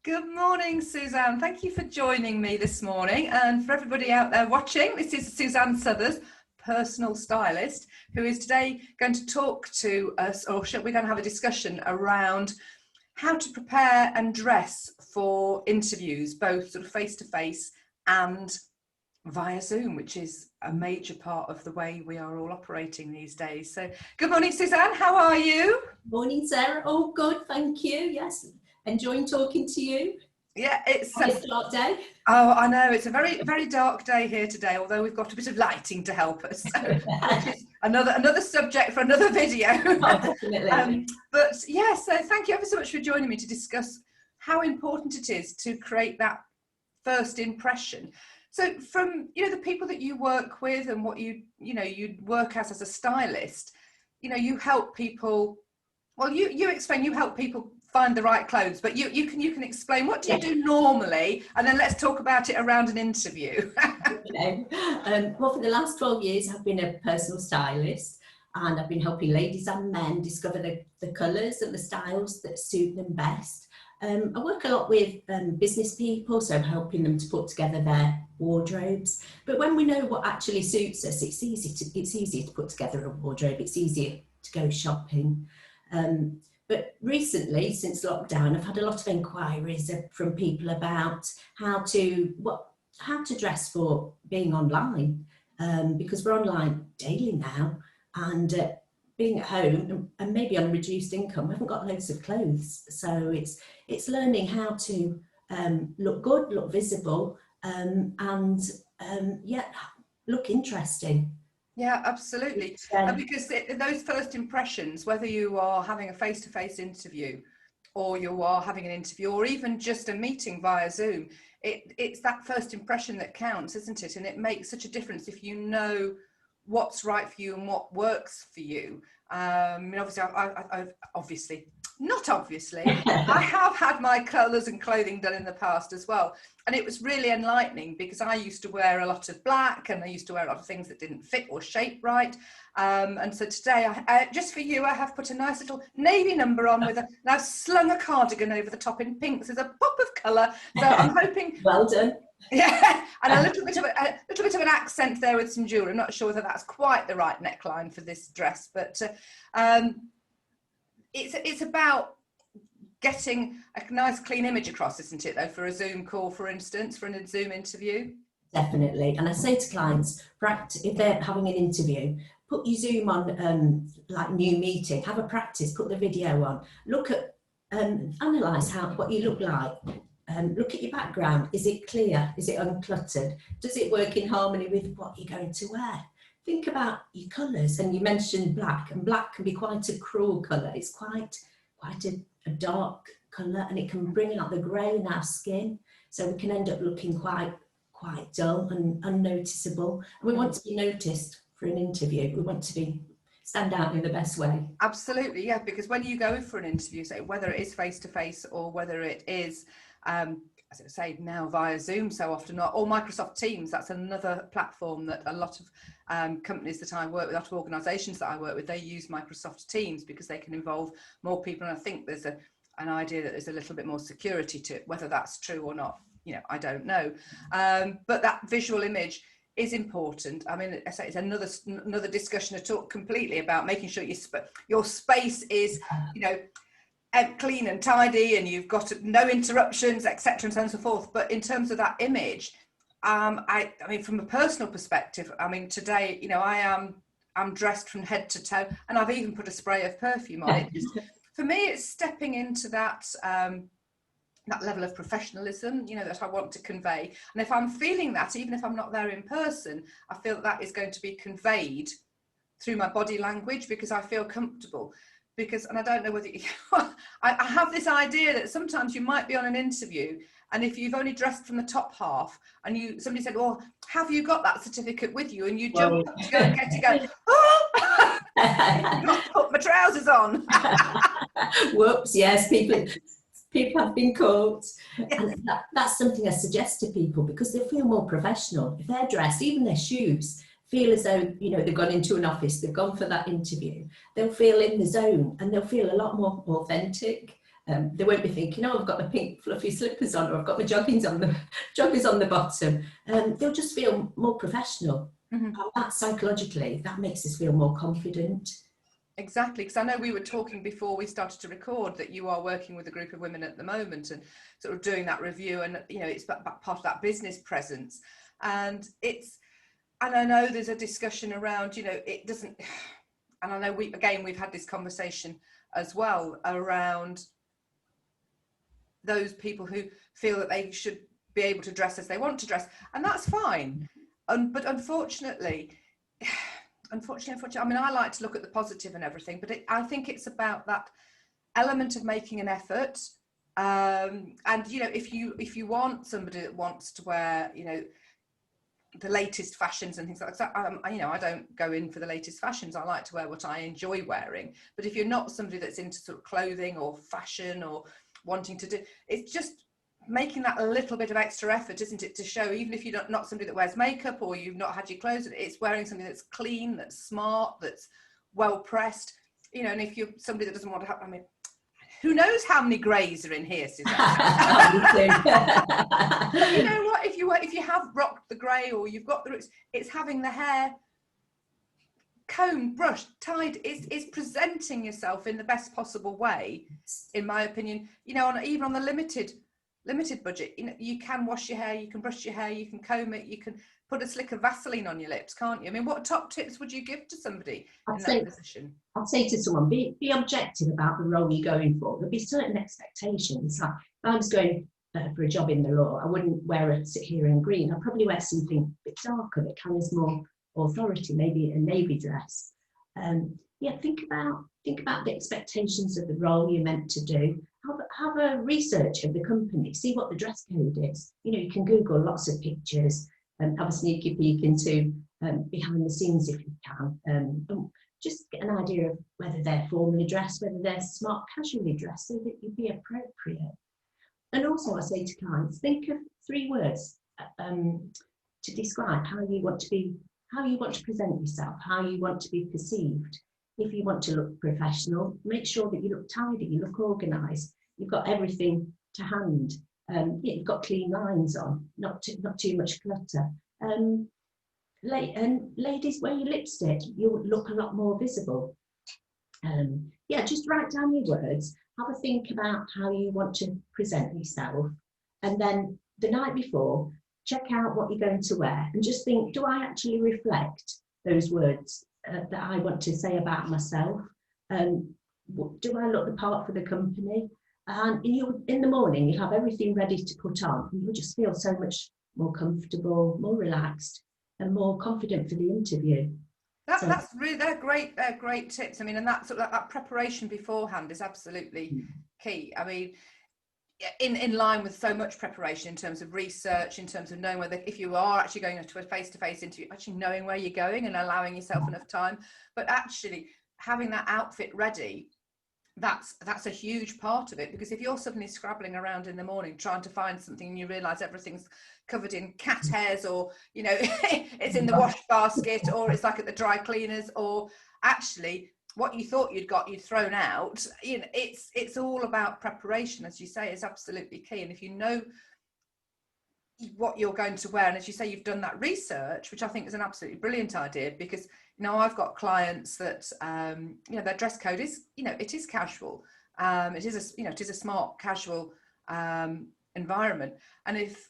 Good morning, Suzanne. Thank you for joining me this morning. And for everybody out there watching, this is Suzanne Suthers, personal stylist, who is today going to talk to us, or we're going to have a discussion around how to prepare and dress for interviews, both sort of face-to-face and via Zoom, which is a major part of the way we are all operating these days. So good morning, Suzanne. How are you? Morning, Sarah. Oh, good. Thank you. Yes. Enjoying talking to you. Yeah, it's a dark day. Oh, I know. It's a very, very dark day here today, although we've got a bit of lighting to help us. So, which is another subject for another video. Oh, definitely. But yeah, so thank you ever so much for joining me to discuss how important it is to create that first impression. So from, the people that you work with and what you work as a stylist, you help people, well, you explain, you help people find the right clothes, but you can explain, what do you do normally, and then let's talk about it around an interview. Okay. Well, for the last 12 years I've been a personal stylist, and I've been helping ladies and men discover the colours and the styles that suit them best. I work a lot with business people, so I'm helping them to put together their wardrobes. But when we know what actually suits us, it's easy to put together a wardrobe. It's easier to go shopping. But recently, since lockdown, I've had a lot of inquiries from people about how to dress for being online, because we're online daily now, and being at home and maybe on a reduced income, we haven't got loads of clothes. So it's learning how to look good, look visible, and look interesting. Yeah, absolutely. Because those first impressions, whether you are having a face-to-face interview or you are having an interview or even just a meeting via Zoom, it's that first impression that counts, isn't it? And it makes such a difference if you know what's right for you and what works for you. Obviously, I have had my colours and clothing done in the past as well, and it was really enlightening because I used to wear a lot of black and I used to wear a lot of things that didn't fit or shape right, and so today just for you I have put a nice little navy number on and I've slung a cardigan over the top in pink. So there's a pop of colour, so I'm hoping well done. Yeah, and a little bit of an accent there with some jewellery. I'm not sure whether that's quite the right neckline for this dress, but it's about getting a nice clean image across, isn't it, though, for a Zoom call, for instance, for a Zoom interview? Definitely. And I say to clients, if they're having an interview, put your Zoom on, like new meeting, have a practice, put the video on, look at, analyse what you look like. Look at your background. Is it clear? Is it uncluttered? Does it work in harmony with what you're going to wear? Think about your colours. And you mentioned black, and black can be quite a cruel colour. It's quite a dark colour, and it can bring out the grey in our skin. So we can end up looking quite dull and unnoticeable. We want to be noticed for an interview. We want to stand out in the best way. Absolutely, yeah, because when you go for an interview, say whether it is face-to-face or whether it is as I say now via Zoom so often, or Microsoft Teams, that's another platform that a lot of companies that I work with, a lot of organisations that I work with, they use Microsoft Teams because they can involve more people, and I think there's an idea that there's a little bit more security to it. Whether that's true or not, I don't know, but that visual image is important. I mean, I say it's another discussion to talk completely about making sure your space is clean and tidy, and you've got no interruptions, etc., and so on and so forth. But in terms of that image, I mean, from a personal perspective, I mean, today, I'm dressed from head to toe, and I've even put a spray of perfume on it. For me, it's stepping into that that level of professionalism, that I want to convey. And if I'm feeling that, even if I'm not there in person, I feel that is going to be conveyed through my body language because I feel comfortable. And I don't know whether I have this idea that sometimes you might be on an interview, and if you've only dressed from the top half, and somebody said, "Well, have you got that certificate with you?" and you jump up to go and get it, oh, I've got to put my trousers on. Whoops! Yes, people have been caught, and that's something I suggest to people because they feel more professional if they're dressed, even their shoes. Feel as though they've gone into an office, they've gone for that interview. They'll feel in the zone, and they'll feel a lot more authentic. They won't be thinking, oh, I've got my pink fluffy slippers on, or I've got my joggers on the bottom. They'll just feel more professional. And that psychologically, that makes us feel more confident. Exactly, because I know we were talking before we started to record that you are working with a group of women at the moment and sort of doing that review, and it's part of that business presence, and I know there's a discussion around, it doesn't, and I know we've had this conversation as well around those people who feel that they should be able to dress as they want to dress, and that's fine, but unfortunately, I mean, I like to look at the positive and everything, but I think it's about that element of making an effort. And if you want somebody that wants to wear, the latest fashions and things like that, I don't go in for the latest fashions. I like to wear what I enjoy wearing. But if you're not somebody that's into sort of clothing or fashion or wanting to do, it's just making that a little bit of extra effort, isn't it, to show, even if you're not somebody that wears makeup or you've not had your clothes, it's wearing something that's clean, that's smart, that's well pressed, and if you're somebody that doesn't want to have, I mean, who knows how many greys are in here, Suzanne? But you know what, if you have rocked the grey, or you've got the roots, it's having the hair combed, brushed, tied, is presenting yourself in the best possible way, in my opinion. Even on the limited budget, you can wash your hair, you can brush your hair, you can comb it, you can put a slick of Vaseline on your lips, can't you? I mean, what top tips would you give to somebody in that position? I'd say to someone, be objective about the role you're going for. There'll be certain expectations. Like, if I was going for a job in the law, I wouldn't wear a sit here in green. I'd probably wear something a bit darker that carries more authority, maybe a navy dress. Think about the expectations of the role you're meant to do. Have a research of the company, see what the dress code is. You can Google lots of pictures and have a sneaky peek into behind the scenes if you can. Just get an idea of whether they're formally dressed, whether they're smart casually dressed, so that you'd be appropriate. And also, I say to clients, think of 3 words to describe how you want to present yourself, how you want to be perceived. If you want to look professional, make sure that you look tidy, you look organised, you've got everything to hand. You've got clean lines on, not too much clutter. And ladies, wear your lipstick, you'll look a lot more visible. Just write down your words, have a think about how you want to present yourself, and then the night before, check out what you're going to wear and just think, do I actually reflect those words that I want to say about myself? Do I look the part for the company? And in the morning, you have everything ready to put on, and you'll just feel so much more comfortable, more relaxed, and more confident for the interview. They're great tips. I mean, and that preparation beforehand is absolutely key. I mean, in line with so much preparation in terms of research, in terms of knowing whether, if you are actually going to a face-to-face interview, actually knowing where you're going and allowing yourself enough time, but actually having that outfit ready, that's a huge part of it. Because if you're suddenly scrabbling around in the morning trying to find something and you realise everything's covered in cat hairs, or it's in the wash basket, or it's like at the dry cleaners, or actually what you thought you'd thrown out, it's all about preparation, as you say, is absolutely key. And if you know what you're going to wear, and as you say, you've done that research, which I think is an absolutely brilliant idea, because I've got clients that their dress code is it is casual, it is a smart casual environment, and if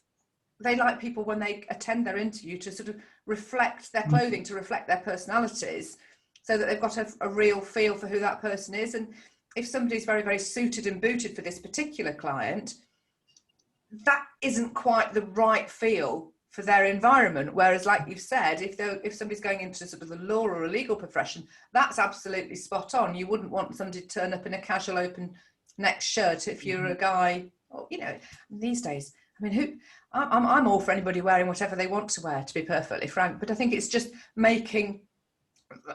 they like people when they attend their interview to sort of reflect their clothing, to reflect their personalities, so that they've got a real feel for who that person is. And if somebody's very, very suited and booted for this particular client, that isn't quite the right feel for their environment. Whereas, like you've said, if somebody's going into sort of the law or a legal profession, that's absolutely spot on. You wouldn't want somebody to turn up in a casual open neck shirt if you're a guy. Or, these days, I mean, I'm all for anybody wearing whatever they want to wear, to be perfectly frank. But I think it's just making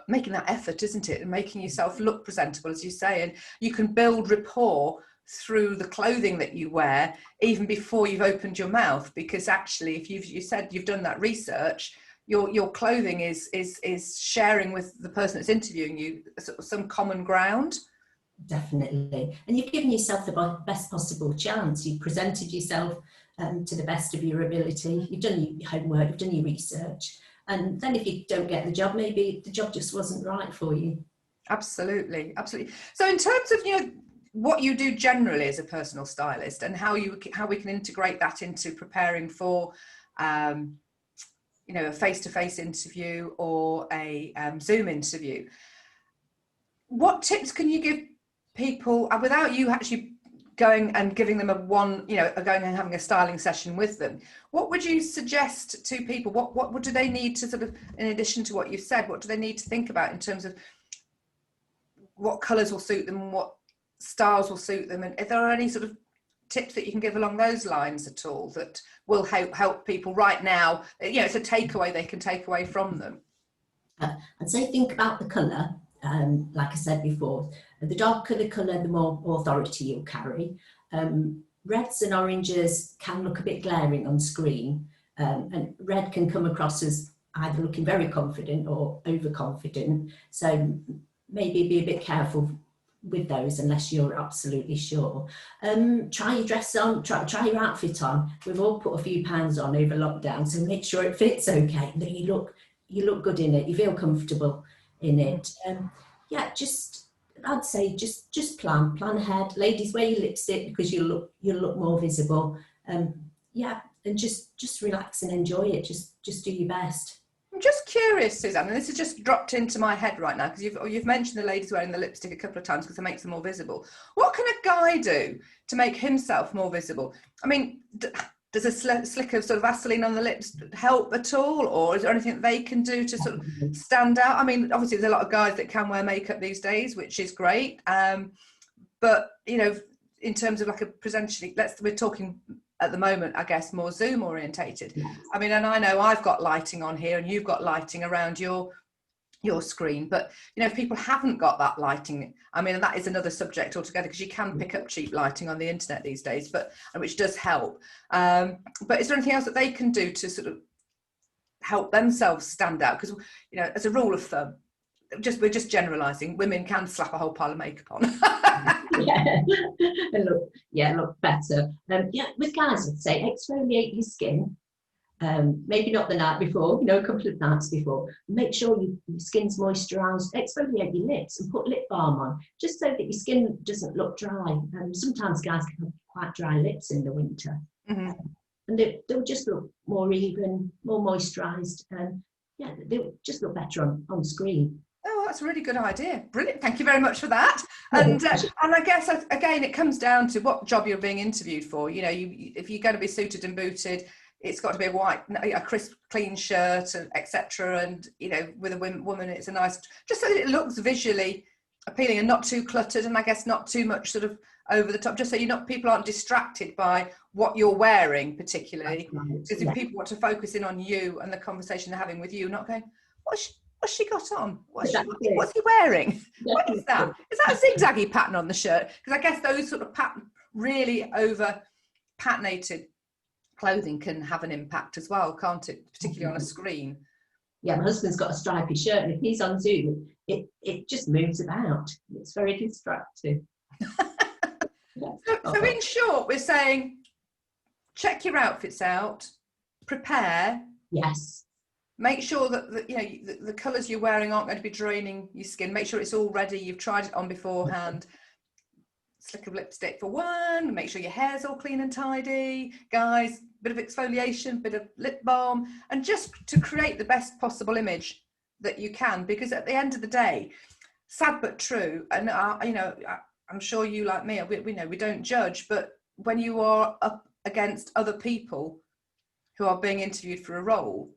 that effort, isn't it, and making yourself look presentable, as you say. And you can build rapport through the clothing that you wear even before you've opened your mouth, because actually, if you said you've done that research, your clothing is sharing with the person that's interviewing you some common ground. Definitely. And you've given yourself the best possible chance. You've presented yourself to the best of your ability. You've done your homework, you've done your research. And then if you don't get the job, maybe the job just wasn't right for you. Absolutely, absolutely. So in terms of, what you do generally as a personal stylist and how we can integrate that into preparing for, a face-to-face interview or a Zoom interview, what tips can you give people without you actually going and giving them going and having a styling session with them? What would you suggest to people? What do they need to sort of, in addition to what you've said, what do they need to think about in terms of what colours will suit them and what styles will suit them? And if there are any sort of tips that you can give along those lines at all that will help people right now, it's a takeaway they can take away from them. I'd say think about the colour. Like I said before, the darker the colour, the more authority you'll carry. Reds and oranges can look a bit glaring on screen, and red can come across as either looking very confident or overconfident. So maybe be a bit careful with those unless you're absolutely sure. Try your dress on, try your outfit on. We've all put a few pounds on over lockdown, so make sure it fits okay, that you look good in it, you feel comfortable in it. I'd say just plan ahead. Ladies, wear your lipstick because you'll look more visible. And just relax and enjoy it. Just do your best. I'm just curious, Suzanne, and this has just dropped into my head right now because you've mentioned the ladies wearing the lipstick a couple of times because it makes them more visible. What can a guy do to make himself more visible? I mean, does a slick of sort of Vaseline on the lips help at all, or is there anything they can do to sort of stand out? I mean, obviously there's a lot of guys that can wear makeup these days, which is great, but in terms of like a potentially, we're talking at the moment, I guess, more Zoom orientated. Yes. I mean, and I know I've got lighting on here and you've got lighting around your screen, but if people haven't got that lighting, I mean, and that is another subject altogether because you can pick up cheap lighting on the internet these days, which does help. But is there anything else that they can do to sort of help themselves stand out? Because as a rule of thumb, we're just generalising, women can slap a whole pile of makeup on. Look better. With guys, I'd say exfoliate your skin. Maybe not the night before, a couple of nights before. Make sure your skin's moisturised. Exfoliate your lips and put lip balm on, just so that your skin doesn't look dry. Sometimes guys can have quite dry lips in the winter, and they'll just look more even, more moisturised, and they'll just look better on screen. Oh, that's a really good idea. Brilliant. Thank you very much for that. And I guess, again, it comes down to what job you're being interviewed for. If you're going to be suited and booted, it's got to be a crisp, clean shirt, etc. And, with a woman, it's a nice, just so that it looks visually appealing and not too cluttered. And I guess not too much sort of over the top, just so people aren't distracted by what you're wearing particularly. Because if people want to focus in on you and the conversation they're having with you, not going, what's she got on? What's he wearing? What is that? Is that a zigzaggy pattern on the shirt? Because I guess those sort of really over patinated clothing can have an impact as well, can't it? Particularly on a screen. Yeah, my husband's got a stripy shirt, and if he's on Zoom, it just moves about. It's very distracting. So in short, we're saying check your outfits out, prepare. Yes. Make sure that the colours you're wearing aren't going to be draining your skin. Make sure it's all ready. You've tried it on beforehand. Slick of lipstick for one. Make sure your hair's all clean and tidy. Guys, bit of exfoliation, bit of lip balm, and just to create the best possible image that you can. Because at the end of the day, sad but true, and I'm sure you, like me, we don't judge, but when you are up against other people who are being interviewed for a role,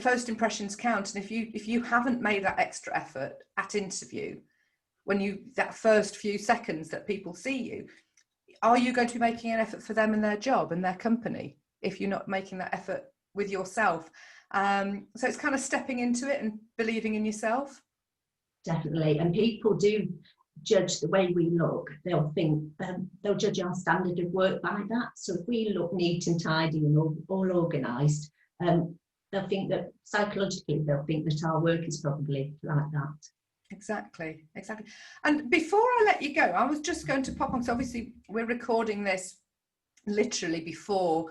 first impressions count. And if you haven't made that extra effort at interview, that first few seconds that people see you, are you going to be making an effort for them and their job and their company if you're not making that effort with yourself? So it's kind of stepping into it and believing in yourself. Definitely. And people do judge the way we look. They'll think, they'll judge our standard of work by that. So if we look neat and tidy and all organised, they'll think that psychologically, they'll think that our work is probably like that. Exactly. And before I let you go, I was just going to pop on, so obviously we're recording this literally before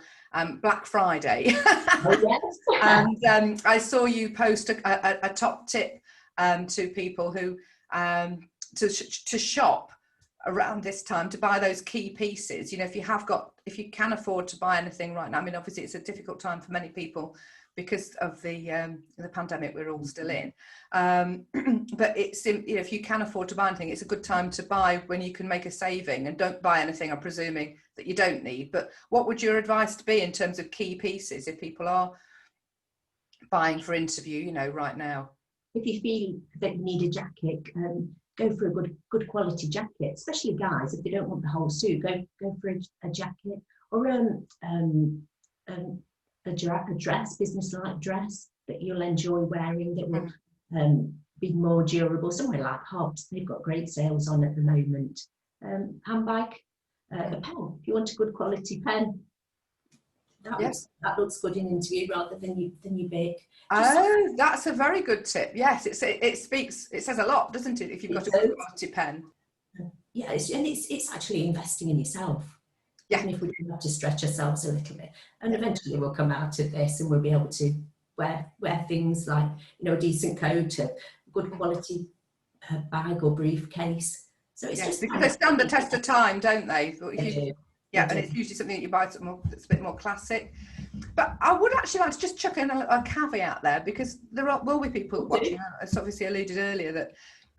Black Friday. Oh, yes. And I saw you post a top tip to people who to shop around this time, to buy those key pieces. You know, if you can afford to buy anything right now, I mean, obviously it's a difficult time for many people because of the pandemic we're all still in, but it's, you know, if you can afford to buy anything, it's a good time to buy when you can make a saving, and don't buy anything, I'm presuming, that you don't need. But what would your advice be in terms of key pieces if people are buying for interview, you know, right now? If you feel that you need a jacket, go for a good quality jacket, especially guys. If they don't want the whole suit, go for a jacket, or a dress, business-like dress that you'll enjoy wearing, that will be more durable. Somewhere like Hobbs, they've got great sales on at the moment. Handbag, a pen. If you want a good quality pen, that looks good in interview rather than you bake. Oh, that's a very good tip. Yes, it says a lot, doesn't it, if you've got a good quality pen? Yeah, it's actually investing in yourself. Yeah. Even if we do have to stretch ourselves a little bit, and eventually we'll come out of this and we'll be able to wear things like, you know, a decent coat, a good quality bag or briefcase. So it's just because they stand the test of time, don't they? Yeah, and it's usually something that you buy that's a bit more classic. But I would actually like to just chuck in a caveat there, because there will be people watching. It's obviously alluded earlier that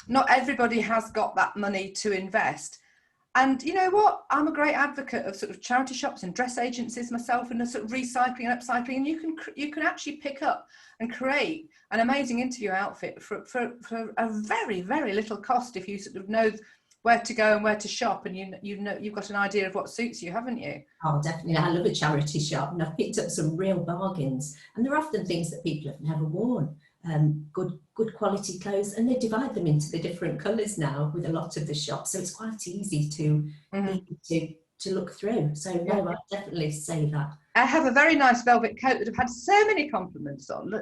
not everybody has got that money to invest. And you know what? I'm a great advocate of sort of charity shops and dress agencies myself, and the sort of recycling and upcycling. And you can actually pick up and create an amazing interview outfit for a very, very little cost, if you sort of know where to go and where to shop, and you know you've got an idea of what suits you, haven't you? Oh, definitely. I love a charity shop, and I've picked up some real bargains, and they're often things that people have never worn. Good quality clothes, and they divide them into the different colours now with a lot of the shops, so it's quite easy to look through. So no, I'd definitely say that. I have a very nice velvet coat that I've had so many compliments on.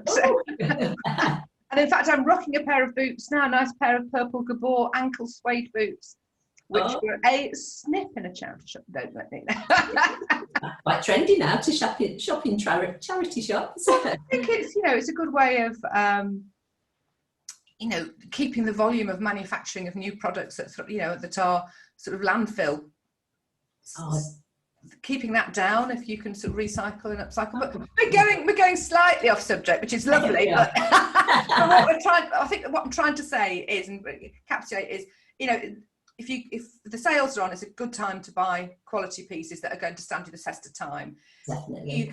And in fact, I'm rocking a pair of boots now, a nice pair of purple Gabor ankle suede boots, which were a snip in a charity shop. Don't let me know. Quite trendy now to shop in charity shops. I think it's, you know, it's a good way of you know, keeping the volume of manufacturing of new products that, you know, that are sort of landfill. Keeping that down, if you can sort of recycle and upcycle. But we're going slightly off subject, which is lovely. But I think what I'm trying to say is, and encapsulate is, you know, if the sales are on, it's a good time to buy quality pieces that are going to stand you the test of time. Definitely.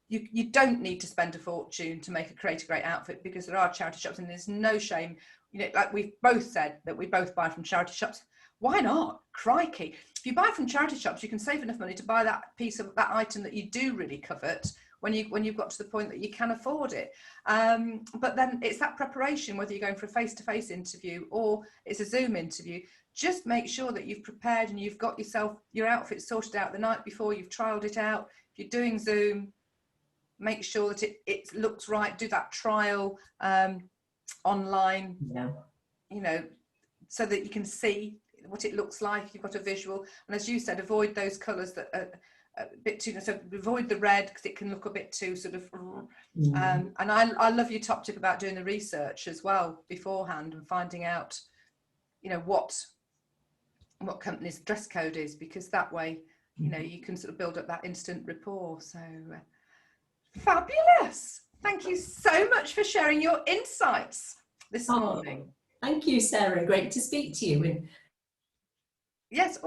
You don't need to spend a fortune to create a great outfit, because there are charity shops, and there's no shame. You know, like we've both said that we both buy from charity shops. Why not? Crikey. If you buy from charity shops, you can save enough money to buy that piece of that item that you do really covet when you've got to the point that you can afford it. But then it's that preparation, whether you're going for a face-to-face interview or it's a Zoom interview. Just make sure that you've prepared and you've got your outfit sorted out the night before, you've trialed it out. If you're doing Zoom, make sure that it looks right. Do that trial online, you know, so that you can see what it looks like. You've got a visual, and as you said, avoid those colours that are a bit too, so avoid the red, because it can look a bit too sort of and I love your top tip about doing the research as well beforehand and finding out, you know, what company's dress code is, because that way, you know, you can sort of build up that instant rapport. So fabulous. Thank you so much for sharing your insights this morning. Thank you, Sarah. Great to speak to you. And yes.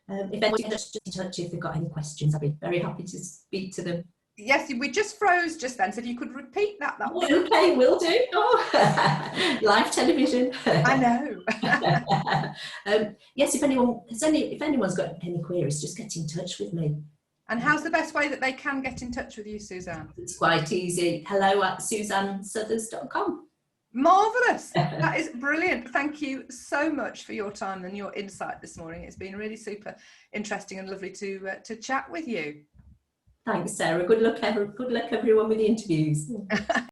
If anyone gets in touch, if they've got any questions, I'd be very happy to speak to them. Yes, we just froze just then, so if you could repeat that. Okay, will do. Live television. I know. Yes, if anyone's got any queries, just get in touch with me. And how's the best way that they can get in touch with you, Suzanne? It's quite easy. hello@SuzanneSuthers.com. Marvellous. That is brilliant. Thank you so much for your time and your insight this morning. It's been really super interesting and lovely to chat with you. Thanks, Sarah. Good luck everyone with the interviews.